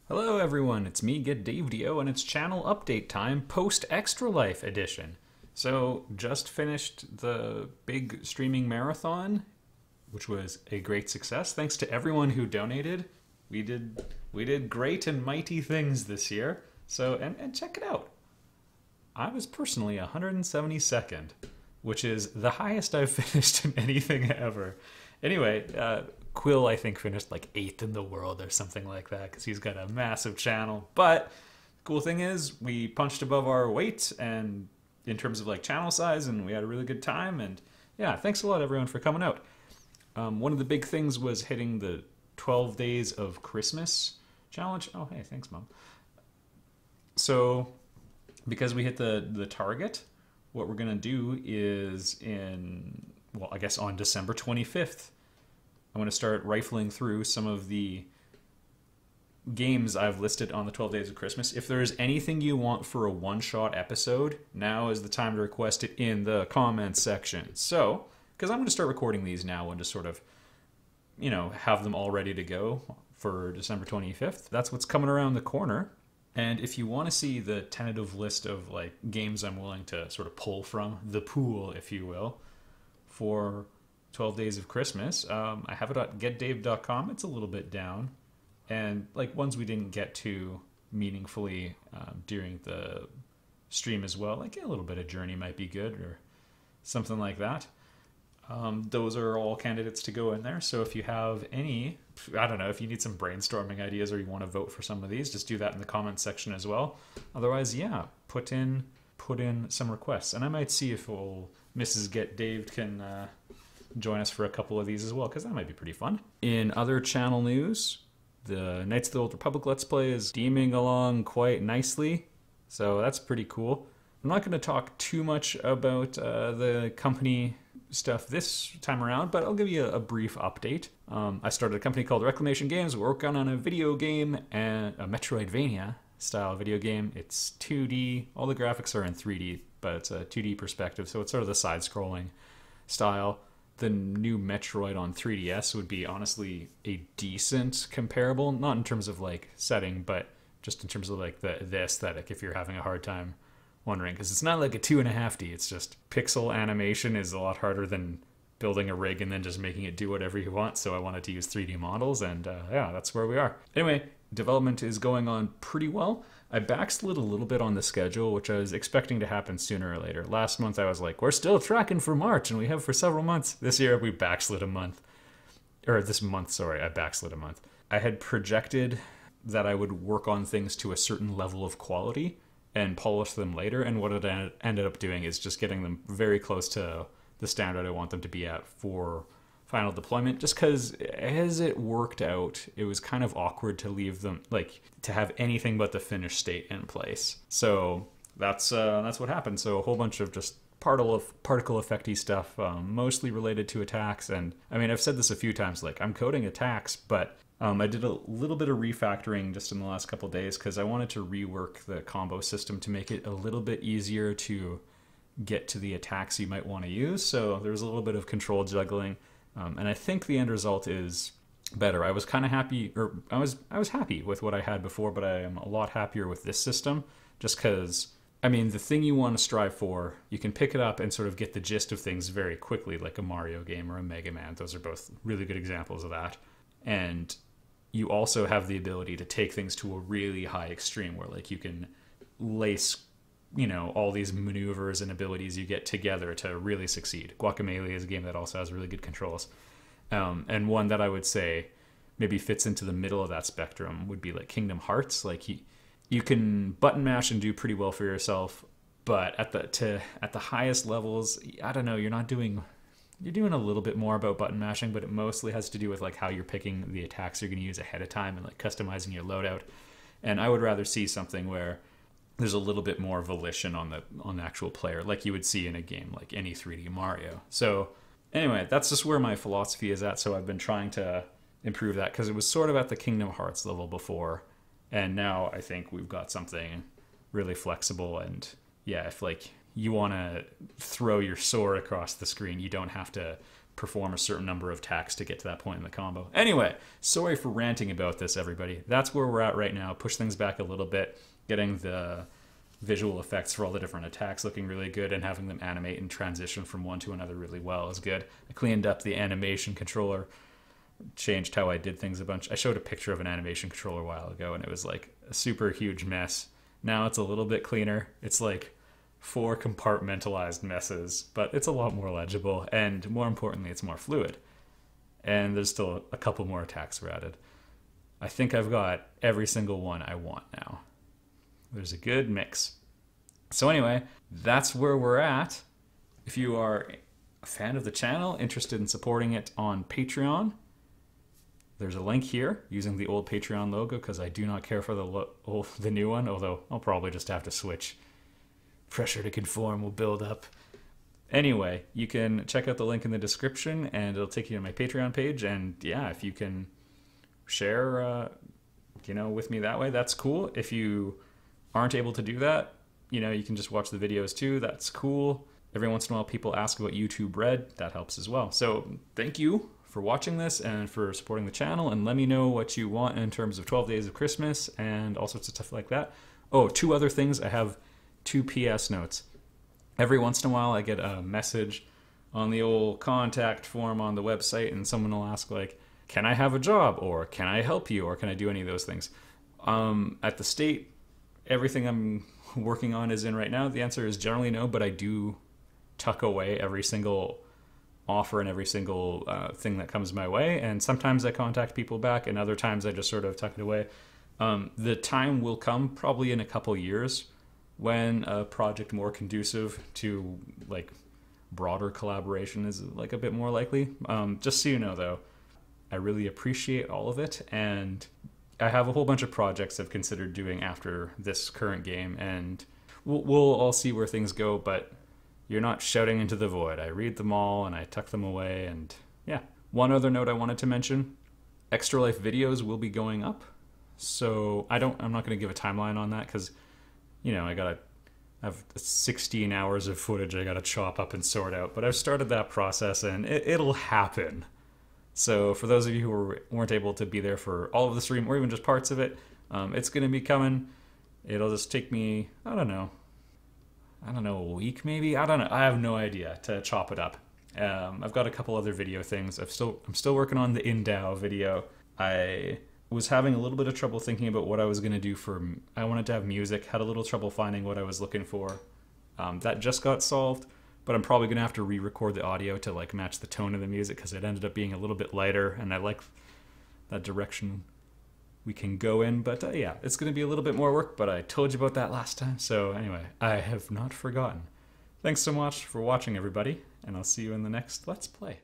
Hello everyone, it's me, Get Dave Dio, and it's channel update time, post Extra Life edition. So, just finished the big streaming marathon, which was a great success. Thanks to everyone who donated. We did great and mighty things this year. So, and check it out. I was personally 172nd, which is the highest I've finished in anything ever. Anyway, Quill, I think, finished like 8th in the world or something like that because he's got a massive channel. But the cool thing is, we punched above our weight and in terms of like channel size, and we had a really good time. And yeah, thanks a lot, everyone, for coming out. One of the big things was hitting the 12 days of Christmas challenge. Oh, hey, thanks, Mom. So, because we hit the target, what we're going to do is I guess on December 25th, I'm going to start rifling through some of the games I've listed on the 12 Days of Christmas. If there is anything you want for a one-shot episode, now is the time to request it in the comments section. So, because I'm going to start recording these now and just sort of, have them all ready to go for December 25th. That's what's coming around the corner. And if you want to see the tentative list of like games I'm willing to sort of pull from the pool, if you will, for 12 Days of Christmas, I have it at getdave.com. It's a little bit down. And like ones we didn't get to meaningfully during the stream as well, like a little bit of Journey might be good or something like that. Those are all candidates to go in there. So if you have any, I don't know, if you need some brainstorming ideas or you want to vote for some of these, just do that in the comments section as well. Otherwise, yeah, put in some requests. And I might see if Mrs. Get Dave can join us for a couple of these as well, because that might be pretty fun. In other channel news, the Knights of the Old Republic Let's Play is steaming along quite nicely, so that's pretty cool. I'm not going to talk too much about the company stuff this time around, but I'll give you a brief update. I started a company called Reclamation Games. We're working on a video game, and a Metroidvania style video game. It's 2D. All the graphics are in 3D, but it's a 2D perspective, so it's sort of the side-scrolling style. The new Metroid on 3DS would be honestly a decent comparable, not in terms of like setting, but just in terms of like the aesthetic, if you're having a hard time wondering, because it's not like a 2.5D. It's just pixel animation is a lot harder than building a rig and then just making it do whatever you want. So I wanted to use 3D models, and yeah, that's where we are. Anyway, development is going on pretty well. I backslid a little bit on the schedule, which I was expecting to happen sooner or later. Last month I was like, we're still tracking for March, and we have for several months. This year we backslid a month. Or this month, sorry, I backslid a month. I had projected that I would work on things to a certain level of quality and polish them later, and what it ended up doing is just getting them very close to the standard I want them to be at for final deployment, just because as it worked out, it was kind of awkward to leave them, like, to have anything but the finished state in place. So that's what happened. So a whole bunch of just particle effecty stuff, mostly related to attacks. And I mean, I've said this a few times, like, I'm coding attacks, but I did a little bit of refactoring just in the last couple of days because I wanted to rework the combo system to make it a little bit easier to get to the attacks you might want to use. So there's a little bit of control juggling. And I think the end result is better. I was kind of happy, or I was happy with what I had before, but I am a lot happier with this system just because, I mean, the thing you want to strive for, you can pick it up and sort of get the gist of things very quickly, like a Mario game or a Mega Man. Those are both really good examples of that. And you also have the ability to take things to a really high extreme where, like, you can lace all these maneuvers and abilities you get together to really succeed. Guacamelee is a game that also has really good controls. And one that I would say maybe fits into the middle of that spectrum would be like Kingdom Hearts. Like you can button mash and do pretty well for yourself, but at the highest levels, I don't know, you're doing a little bit more about button mashing, but it mostly has to do with like how you're picking the attacks you're going to use ahead of time and like customizing your loadout. And I would rather see something where there's a little bit more volition on the actual player, like you would see in a game like any 3D Mario. So anyway, that's just where my philosophy is at. So I've been trying to improve that because it was sort of at the Kingdom Hearts level before, and now I think we've got something really flexible. And yeah, if like you want to throw your sword across the screen, you don't have to perform a certain number of attacks to get to that point in the combo. Anyway, sorry for ranting about this, everybody. That's where we're at right now. Push things back a little bit, getting the visual effects for all the different attacks looking really good, and having them animate and transition from one to another really well is good. I cleaned up the animation controller, changed how I did things a bunch. I showed a picture of an animation controller a while ago, and it was like a super huge mess. Now it's a little bit cleaner. It's like 4 compartmentalized messes, but it's a lot more legible, and more importantly, it's more fluid. And there's still a couple more attacks were added. I think I've got every single one I want now. There's a good mix. So anyway, that's where we're at. If you are a fan of the channel, interested in supporting it on Patreon, there's a link here using the old Patreon logo, because I do not care for the new one, although I'll probably just have to switch. Pressure to conform will build up. Anyway, you can check out the link in the description, and it'll take you to my Patreon page. And yeah, if you can share, with me that way, that's cool. If you aren't able to do that, you can just watch the videos too. That's cool. Every once in a while, people ask about YouTube Red. That helps as well. So thank you for watching this and for supporting the channel. And let me know what you want in terms of 12 Days of Christmas and all sorts of stuff like that. Oh, 2 other things. I have 2 PS notes. Every once in a while, I get a message on the old contact form on the website, and someone will ask, like, can I have a job, or can I help you, or can I do any of those things? At the state, everything I'm working on is in right now. The answer is generally no, but I do tuck away every single offer and every single thing that comes my way, and sometimes I contact people back, and other times I just sort of tuck it away. The time will come, probably in a couple years, when a project more conducive to like broader collaboration is like a bit more likely. Just so you know, though, I really appreciate all of it, and I have a whole bunch of projects I've considered doing after this current game, and we'll all see where things go, but you're not shouting into the void. I read them all and I tuck them away, and yeah. One other note I wanted to mention, Extra Life videos will be going up. So I'm not going to give a timeline on that, because I have 16 hours of footage I gotta chop up and sort out, but I've started that process, and it'll happen. So for those of you who weren't able to be there for all of the stream, or even just parts of it, it's gonna be coming. It'll just take me, I don't know, a week maybe? I don't know. I have no idea to chop it up. I've got a couple other video things. I'm still working on the InDAO video. I was having a little bit of trouble thinking about what I was going to do I wanted to have music, had a little trouble finding what I was looking for. That just got solved, but I'm probably going to have to re-record the audio to like match the tone of the music, because it ended up being a little bit lighter, and I like that direction we can go in. But yeah, it's going to be a little bit more work, but I told you about that last time. So anyway, I have not forgotten. Thanks so much for watching, everybody, and I'll see you in the next Let's Play.